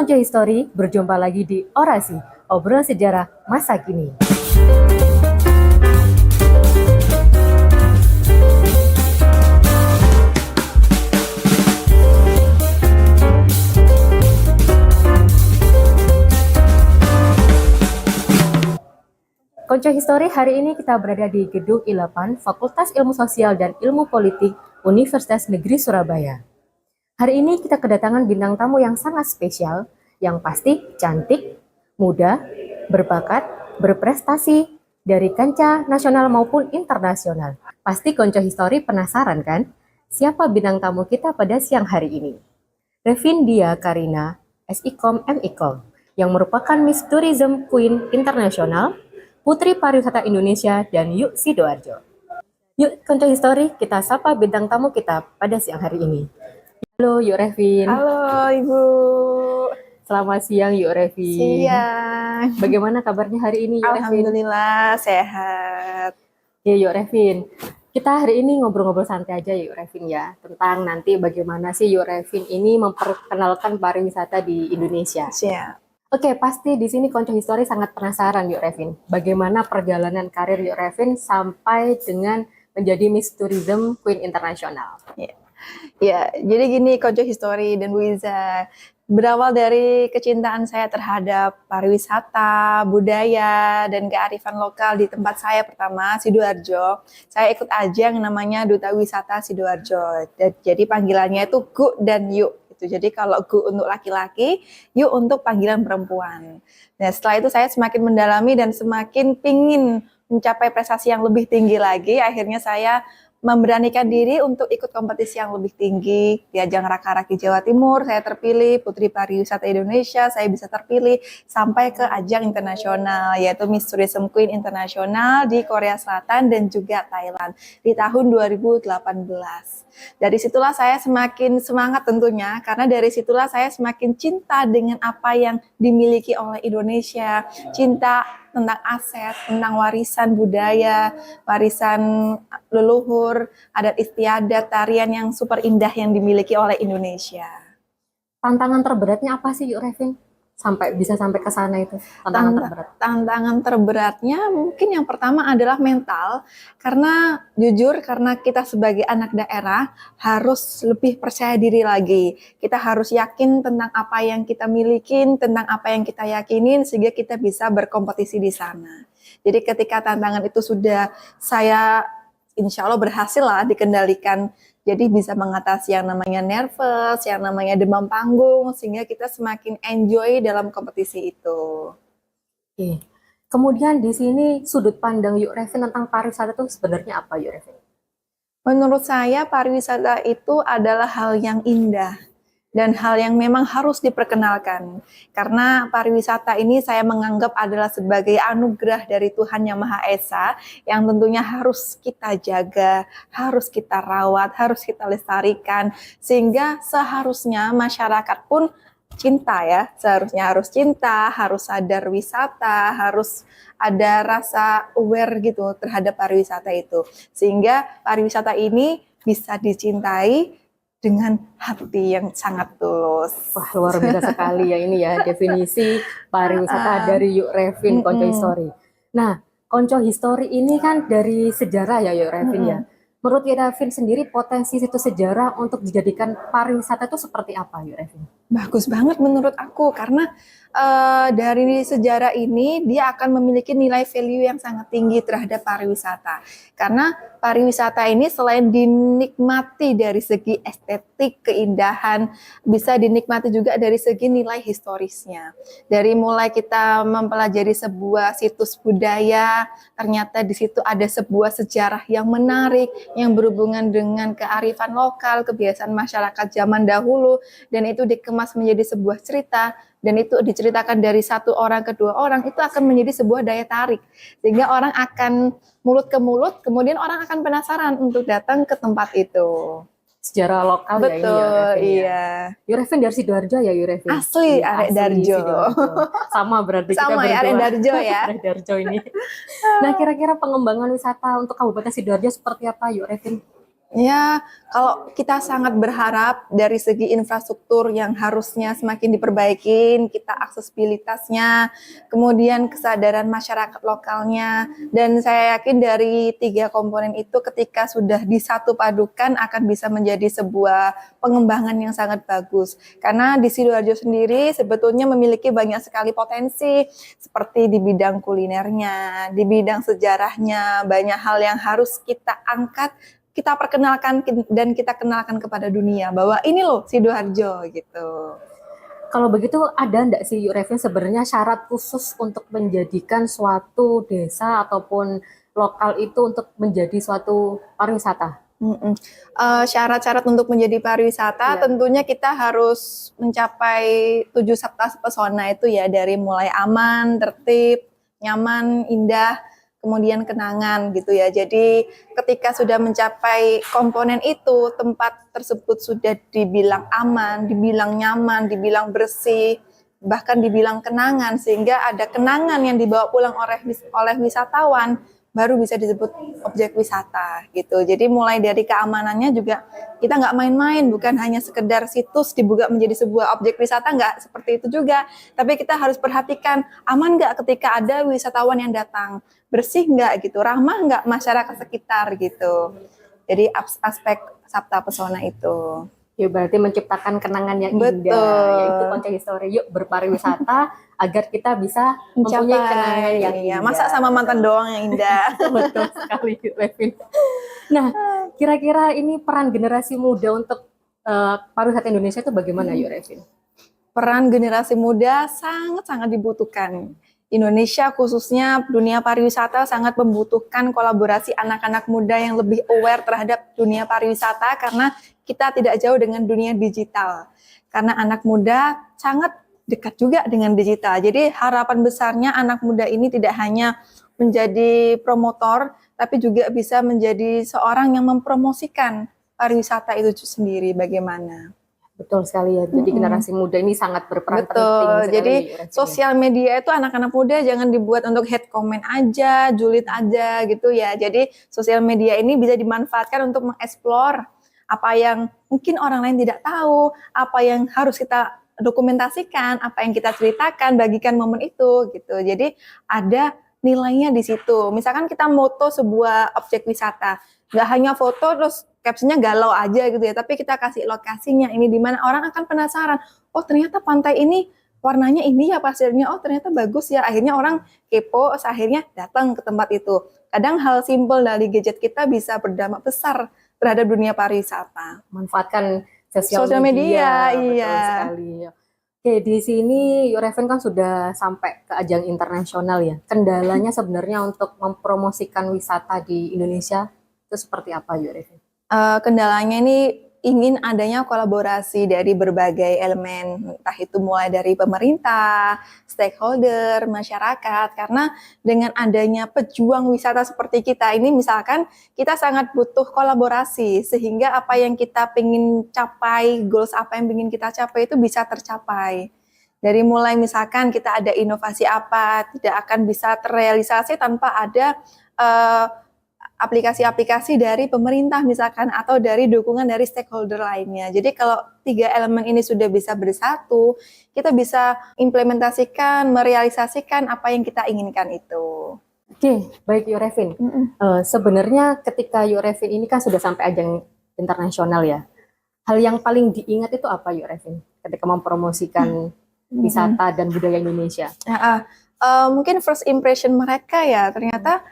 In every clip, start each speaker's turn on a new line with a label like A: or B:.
A: Konco History berjumpa lagi di Orasi, obrolan sejarah masa kini. Konco History hari ini kita berada di Gedung I8 Fakultas Ilmu Sosial dan Ilmu Politik Universitas Negeri Surabaya. Hari ini kita kedatangan bintang tamu yang sangat spesial, yang pasti cantik, muda, berbakat, berprestasi dari kancah nasional maupun internasional. Pasti Konco History penasaran kan? Siapa bintang tamu kita pada siang hari ini? Revindia Karina, SIKOM MIKOM, yang merupakan Miss Tourism Queen Internasional, Putri Pariwisata Indonesia, dan Yuk Sidoarjo. Yuk Konco History, kita sapa bintang tamu kita pada siang hari ini. Halo Yuk Revin.
B: Halo Ibu.
A: Selamat siang Yuk Revin.
B: Siang.
A: Bagaimana kabarnya hari ini Yuk Revin?
B: Alhamdulillah sehat.
A: Ya Yuk Revin, kita hari ini ngobrol-ngobrol santai aja Yuk Revin ya, tentang nanti bagaimana sih Yuk Revin ini memperkenalkan pariwisata di Indonesia.
B: Siap.
A: Oke, pasti di sini Konco History sangat penasaran Yuk Revin, bagaimana perjalanan karir Yuk Revin sampai dengan menjadi Miss Tourism Queen Internasional.
B: Ya, jadi gini Konco History dan Bu Iza. Berawal dari kecintaan saya terhadap pariwisata, budaya, dan kearifan lokal di tempat saya pertama, Sidoarjo. Saya ikut ajang yang namanya Duta Wisata Sidoarjo. Jadi panggilannya itu Gu dan Yuk. Jadi kalau Gu untuk laki-laki, Yuk untuk panggilan perempuan. Nah setelah itu saya semakin mendalami dan semakin pingin mencapai prestasi yang lebih tinggi lagi. Akhirnya saya memberanikan diri untuk ikut kompetisi yang lebih tinggi di ajang Raka-Raki Jawa Timur. Saya terpilih Putri Pariwisata Indonesia, saya bisa terpilih sampai ke ajang internasional yaitu Miss Tourism Queen Internasional di Korea Selatan dan juga Thailand di tahun 2018. Dari situlah saya semakin semangat tentunya, karena dari situlah saya semakin cinta dengan apa yang dimiliki oleh Indonesia, cinta tentang aset, tentang warisan budaya, warisan leluhur, adat istiadat, tarian yang super indah yang dimiliki oleh Indonesia.
A: Tantangan terberatnya apa sih Yuk Revin? Bisa sampai ke sana itu,
B: Tantangan terberatnya mungkin yang pertama adalah mental, karena jujur karena kita sebagai anak daerah harus lebih percaya diri lagi. Kita harus yakin tentang apa yang kita miliki, tentang apa yang kita yakinin, sehingga kita bisa berkompetisi di sana. Jadi ketika tantangan itu sudah saya insya Allah berhasil lah dikendalikan, jadi bisa mengatasi yang namanya nervous, yang namanya demam panggung, sehingga kita semakin enjoy dalam kompetisi itu.
A: Oke. Kemudian di sini sudut pandang Yuk Revin tentang pariwisata itu sebenarnya apa Yuk Revin?
B: Menurut saya pariwisata itu adalah hal yang indah dan hal yang memang harus diperkenalkan. Karena pariwisata ini saya menganggap adalah sebagai anugerah dari Tuhan Yang Maha Esa yang tentunya harus kita jaga, harus kita rawat, harus kita lestarikan, sehingga seharusnya masyarakat pun cinta ya, seharusnya harus cinta, harus sadar wisata, harus ada rasa aware gitu terhadap pariwisata itu. Sehingga pariwisata ini bisa dicintai dengan hati yang sangat tulus.
A: Wah, luar biasa sekali ya ini ya definisi pariwisata dari Yuk Revin Konco History. Nah, Konco History ini kan dari sejarah ya Yuk Revin ya. Menurut Yuk Revin sendiri potensi situs sejarah untuk dijadikan pariwisata itu seperti apa Yuk Revin?
B: Bagus banget menurut aku, karena dari sejarah ini dia akan memiliki nilai value yang sangat tinggi terhadap pariwisata. Karena pariwisata ini selain dinikmati dari segi estetik, keindahan, bisa dinikmati juga dari segi nilai historisnya. Dari mulai kita mempelajari sebuah situs budaya, ternyata di situ ada sebuah sejarah yang menarik, yang berhubungan dengan kearifan lokal, kebiasaan masyarakat zaman dahulu, dan itu dikemas menjadi sebuah cerita, dan itu diceritakan dari satu orang ke dua orang, itu akan menjadi sebuah daya tarik, sehingga orang akan mulut ke mulut, kemudian orang akan penasaran untuk datang ke tempat itu.
A: Sejarah lokal.
B: Betul,
A: ya ini ya Revin,
B: iya.
A: Yuk Revin dari Sidoarjo ya Yuk Revin?
B: Asli Arek Darjo.
A: Sama berarti
B: sama
A: kita
B: ya Arek Darjo ya.
A: Arek Darjo ini. Nah kira-kira pengembangan wisata untuk Kabupaten Sidoarjo seperti apa Yuk Revin?
B: Ya, kalau kita sangat berharap dari segi infrastruktur yang harusnya semakin diperbaikin, kita aksesibilitasnya, kemudian kesadaran masyarakat lokalnya, dan saya yakin dari 3 komponen itu ketika sudah disatu padukan akan bisa menjadi sebuah pengembangan yang sangat bagus. Karena di Sidoarjo sendiri sebetulnya memiliki banyak sekali potensi, seperti di bidang kulinernya, di bidang sejarahnya, banyak hal yang harus kita angkat, kita perkenalkan dan kita kenalkan kepada dunia bahwa ini loh Sidoarjo gitu.
A: Kalau begitu ada enggak sih Revin sebenarnya syarat khusus untuk menjadikan suatu desa ataupun lokal itu untuk menjadi suatu pariwisata?
B: Mm-mm. Syarat-syarat untuk menjadi pariwisata
A: Iya.
B: tentunya kita harus mencapai 7 sabta pesona itu ya, dari mulai aman, tertib, nyaman, indah, kemudian kenangan gitu ya. Jadi ketika sudah mencapai komponen itu, tempat tersebut sudah dibilang aman, dibilang nyaman, dibilang bersih, bahkan dibilang kenangan, sehingga ada kenangan yang dibawa pulang oleh wisatawan, baru bisa disebut objek wisata gitu. Jadi mulai dari keamanannya juga kita nggak main-main, bukan hanya sekedar situs dibuka menjadi sebuah objek wisata, nggak seperti itu juga. Tapi kita harus perhatikan aman nggak ketika ada wisatawan yang datang, bersih nggak gitu, ramah nggak masyarakat sekitar gitu. Jadi aspek Sabta Pesona itu.
A: Ya berarti menciptakan kenangan yang indah, yaitu
B: Betul.
A: Konca History. Yuk berpariwisata agar kita bisa mempunyai kenangan
B: Mencapai,
A: yang
B: iya.
A: indah.
B: Masa sama mantan doang yang indah.
A: Betul sekali, Revin. Nah, kira-kira ini peran generasi muda untuk pariwisata Indonesia itu bagaimana, yuk Revin?
B: Peran generasi muda sangat-sangat dibutuhkan. Indonesia khususnya dunia pariwisata sangat membutuhkan kolaborasi anak-anak muda yang lebih aware terhadap dunia pariwisata, karena kita tidak jauh dengan dunia digital. Karena anak muda sangat dekat juga dengan digital. Jadi harapan besarnya anak muda ini tidak hanya menjadi promotor, tapi juga bisa menjadi seorang yang mempromosikan pariwisata itu sendiri bagaimana.
A: Betul sekali ya. Jadi generasi muda ini sangat berperan penting
B: Betul.
A: sekali.
B: Jadi
A: Revin.
B: sosial media itu anak-anak muda jangan dibuat untuk hate comment aja, julid aja gitu ya. Jadi sosial media ini bisa dimanfaatkan untuk mengeksplor apa yang mungkin orang lain tidak tahu, apa yang harus kita dokumentasikan, apa yang kita ceritakan, bagikan momen itu gitu. Jadi ada nilainya di situ. Misalkan kita moto sebuah objek wisata, nggak hanya foto terus captionnya galau aja gitu ya, tapi kita kasih lokasinya ini di mana, orang akan penasaran. Oh ternyata pantai ini warnanya ini ya pasirnya, oh ternyata bagus ya. Akhirnya orang kepo, akhirnya datang ke tempat itu. Kadang hal simpel dari gadget kita bisa berdampak besar terhadap dunia pariwisata.
A: Manfaatkan sosial
B: Sosial media,
A: betul
B: iya.
A: sekali. Oke, di sini Reven kan sudah sampai ke ajang internasional ya. Kendalanya sebenarnya untuk mempromosikan wisata di Indonesia itu seperti apa, Reven?
B: Kendalanya ini ingin adanya kolaborasi dari berbagai elemen, entah itu mulai dari pemerintah, stakeholder, masyarakat, karena dengan adanya pejuang wisata seperti kita ini, misalkan kita sangat butuh kolaborasi, sehingga apa yang kita ingin capai, goals apa yang ingin kita capai itu bisa tercapai. Dari mulai misalkan kita ada inovasi apa, tidak akan bisa terrealisasi tanpa ada aplikasi-aplikasi dari pemerintah misalkan, atau dari dukungan dari stakeholder lainnya. Jadi kalau 3 elemen ini sudah bisa bersatu, kita bisa implementasikan, merealisasikan apa yang kita inginkan itu.
A: Oke, baik Revin. Sebenarnya ketika Revin ini kan sudah sampai ajang internasional ya. Hal yang paling diingat itu apa Revin ketika mempromosikan wisata dan budaya Indonesia?
B: Mungkin first impression mereka ya, ternyata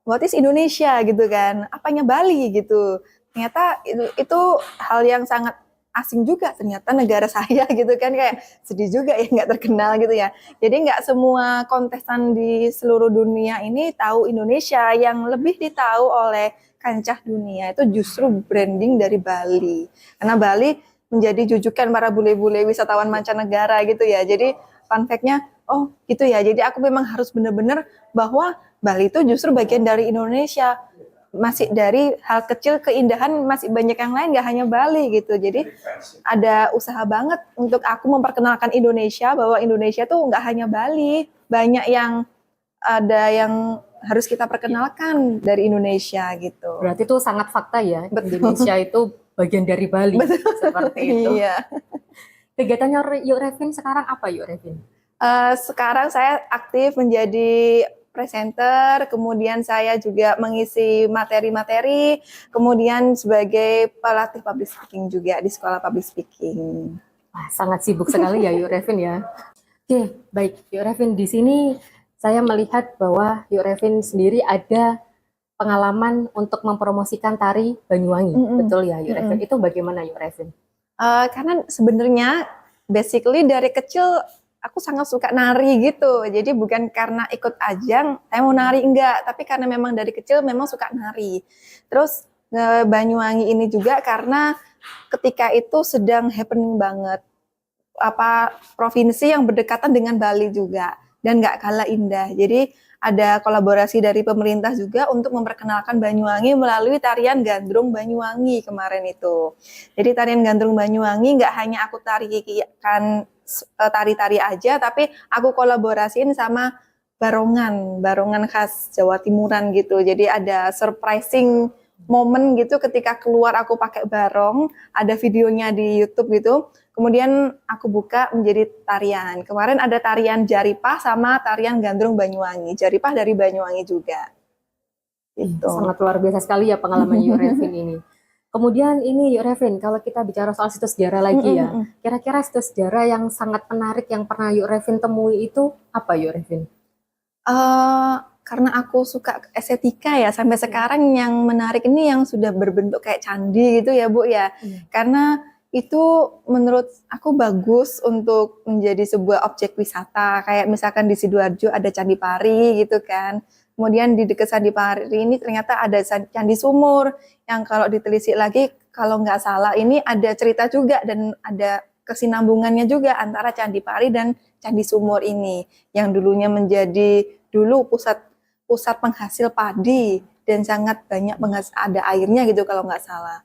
B: what is Indonesia gitu kan, apanya Bali gitu. Ternyata itu hal yang sangat asing juga, ternyata negara saya gitu kan, kayak sedih juga ya nggak terkenal gitu ya. Jadi nggak semua kontestan di seluruh dunia ini tahu Indonesia. Yang lebih ditahu oleh kancah dunia itu justru branding dari Bali. Karena Bali menjadi jujukan para bule-bule wisatawan mancanegara gitu ya. Jadi fun fact-nya, oh gitu ya. Jadi aku memang harus benar-benar bahwa Bali itu justru bagian dari Indonesia. Masih dari hal kecil keindahan masih banyak yang lain, gak hanya Bali gitu. Jadi ada usaha banget untuk aku memperkenalkan Indonesia, bahwa Indonesia tuh gak hanya Bali. Banyak yang ada yang harus kita perkenalkan dari Indonesia gitu.
A: Berarti itu sangat fakta ya,
B: Betul.
A: Indonesia itu bagian dari Bali, seperti itu.
B: Iya.
A: Kegiatannya Yuk Revin sekarang apa Yuk Revin?
B: Sekarang saya aktif menjadi presenter, kemudian saya juga mengisi materi-materi, kemudian sebagai pelatih public speaking juga di sekolah public speaking.
A: Wah, sangat sibuk sekali ya Yuk Revin ya. Oke, baik Yuk Revin, di sini saya melihat bahwa Yuk Revin sendiri ada pengalaman untuk mempromosikan tari Banyuwangi. Betul ya Yuk Revin? Itu bagaimana Yuk Revin?
B: Karena sebenarnya basically dari kecil aku sangat suka nari gitu. Jadi bukan karena ikut ajang, saya mau nari enggak, tapi karena memang dari kecil memang suka nari. Terus Banyuwangi ini juga karena ketika itu sedang happening banget provinsi yang berdekatan dengan Bali juga dan nggak kalah indah. Jadi ada kolaborasi dari pemerintah juga untuk memperkenalkan Banyuwangi melalui tarian Gandrung Banyuwangi kemarin itu. Jadi tarian Gandrung Banyuwangi nggak hanya aku tarikan tari-tari aja, tapi aku kolaborasiin sama barongan khas Jawa Timuran gitu. Jadi ada surprising momen gitu ketika keluar aku pakai barong, ada videonya di YouTube gitu. Kemudian aku buka menjadi tarian. Kemarin ada tarian Jaripah sama tarian Gandrung Banyuwangi. Jaripah dari Banyuwangi juga. Gitu.
A: Sangat luar biasa sekali ya pengalaman Yuk Revin ini. Kemudian ini Yuk Revin, kalau kita bicara soal situs sejarah lagi ya, kira-kira situs sejarah yang sangat menarik yang pernah Yuk Revin temui itu apa Yuk Revin?
B: Karena aku suka estetika ya, sampai sekarang yang menarik ini yang sudah berbentuk kayak candi gitu ya Bu ya. Karena itu menurut aku bagus untuk menjadi sebuah objek wisata. Kayak misalkan di Sidoarjo ada Candi Pari gitu kan. Kemudian di dekat Candi Pari ini ternyata ada Candi Sumur yang kalau ditelisik lagi kalau nggak salah ini ada cerita juga dan ada kesinambungannya juga antara Candi Pari dan Candi Sumur ini yang dulunya menjadi pusat penghasil padi dan sangat banyak ada airnya gitu kalau nggak salah.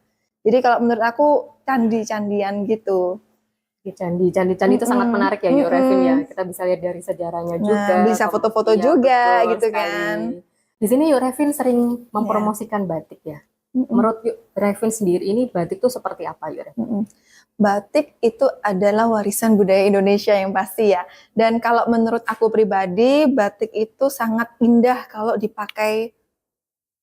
B: Jadi kalau menurut aku candi-candian gitu.
A: Candi itu sangat menarik ya Yuk Revin ya. Kita bisa lihat dari sejarahnya juga.
B: Bisa foto-foto juga gitu
A: sekali.
B: kan.
A: Di sini Yuk Revin sering mempromosikan batik ya. Menurut Yuk Revin sendiri ini batik itu seperti apa Yuk Revin?
B: Batik itu adalah warisan budaya Indonesia yang pasti ya. Dan kalau menurut aku pribadi, batik itu sangat indah kalau dipakai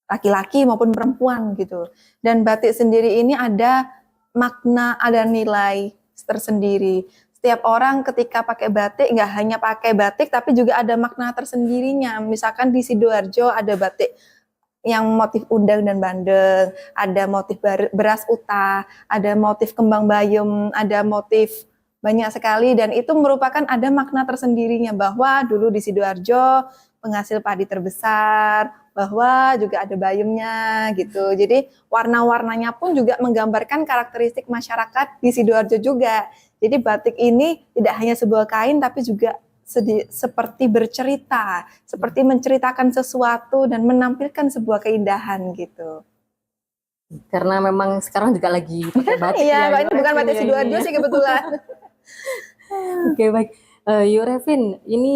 B: laki-laki maupun perempuan gitu. Dan batik sendiri ini ada makna, ada nilai tersendiri. Setiap orang ketika pakai batik, nggak hanya pakai batik, tapi juga ada makna tersendirinya. Misalkan di Sidoarjo ada batik yang motif undang dan bandeng, ada motif beras utah, ada motif kembang bayem, ada motif banyak sekali, dan itu merupakan ada makna tersendirinya bahwa dulu di Sidoarjo penghasil padi terbesar, bahwa juga ada bayemnya gitu. Jadi warna-warnanya pun juga menggambarkan karakteristik masyarakat di Sidoarjo juga. Jadi batik ini tidak hanya sebuah kain tapi juga seperti bercerita, seperti menceritakan sesuatu dan menampilkan sebuah keindahan gitu.
A: Karena memang sekarang juga lagi pakai batik
B: Iya,
A: ya.
B: ini bukan batik Sidoarjo sih kebetulan.
A: Oke, baik. Yuk Revin, ini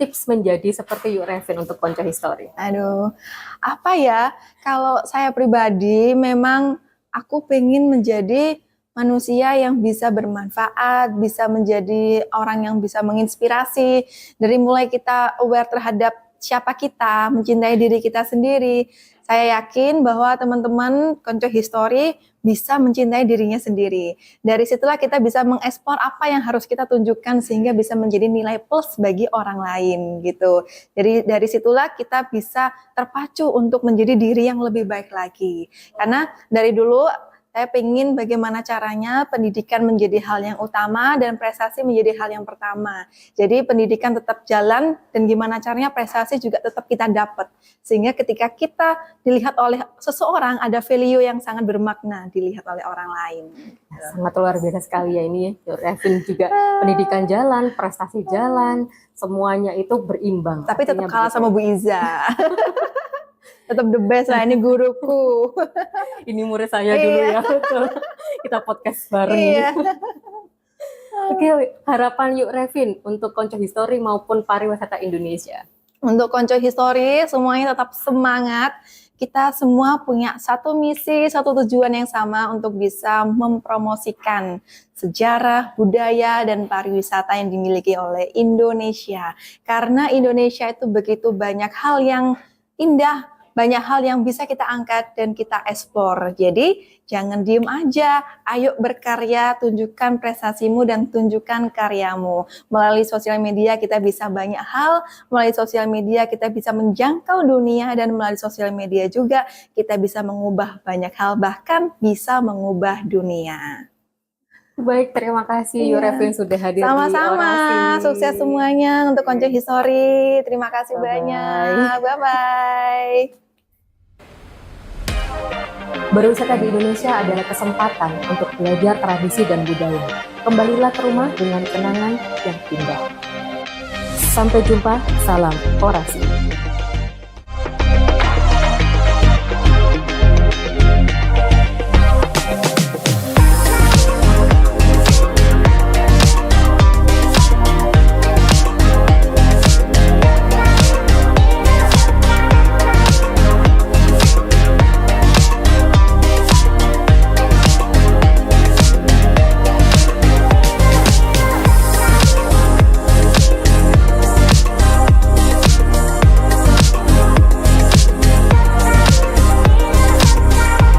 A: tips menjadi seperti Yuk Revin untuk Konco History.
B: Aduh, apa ya? Kalau saya pribadi memang aku pengen menjadi manusia yang bisa bermanfaat, bisa menjadi orang yang bisa menginspirasi. Dari mulai kita aware terhadap siapa kita, mencintai diri kita sendiri. Saya yakin bahwa teman-teman Konco History bisa mencintai dirinya sendiri. Dari situlah kita bisa mengekspor apa yang harus kita tunjukkan sehingga bisa menjadi nilai plus bagi orang lain gitu. Jadi dari situlah kita bisa terpacu untuk menjadi diri yang lebih baik lagi. Karena dari dulu saya pengen bagaimana caranya pendidikan menjadi hal yang utama dan prestasi menjadi hal yang pertama. Jadi pendidikan tetap jalan dan gimana caranya prestasi juga tetap kita dapat. Sehingga ketika kita dilihat oleh seseorang ada value yang sangat bermakna dilihat oleh orang lain.
A: Sangat luar biasa sekali ya ini. Revin juga pendidikan jalan, prestasi jalan, semuanya itu berimbang.
B: Tapi tetap kalah sama Bu Iza. Tetap the best lah, ini guruku.
A: Ini murid saya dulu ya. Kita podcast bareng.
B: Iya.
A: Oke, harapan Yuk Revin untuk Konco History maupun pariwisata Indonesia.
B: Untuk Konco History, semuanya tetap semangat. Kita semua punya satu misi, satu tujuan yang sama untuk bisa mempromosikan sejarah, budaya, dan pariwisata yang dimiliki oleh Indonesia. Karena Indonesia itu begitu banyak hal yang indah, banyak hal yang bisa kita angkat dan kita eksplor. Jadi jangan diem aja, ayo berkarya, tunjukkan prestasimu dan tunjukkan karyamu. Melalui sosial media kita bisa banyak hal, melalui sosial media kita bisa menjangkau dunia, dan melalui sosial media juga kita bisa mengubah banyak hal, bahkan bisa mengubah dunia.
A: Baik, terima kasih
B: Iya.
A: Yurevin sudah hadir di
B: Sama-sama,
A: Orasi.
B: sukses semuanya untuk Konco History. Terima kasih
A: Bye-bye.
B: banyak. Bye-bye.
A: Berwisata di Indonesia adalah kesempatan untuk belajar tradisi dan budaya. Kembalilah ke rumah dengan kenangan yang indah. Sampai jumpa, salam Orasi.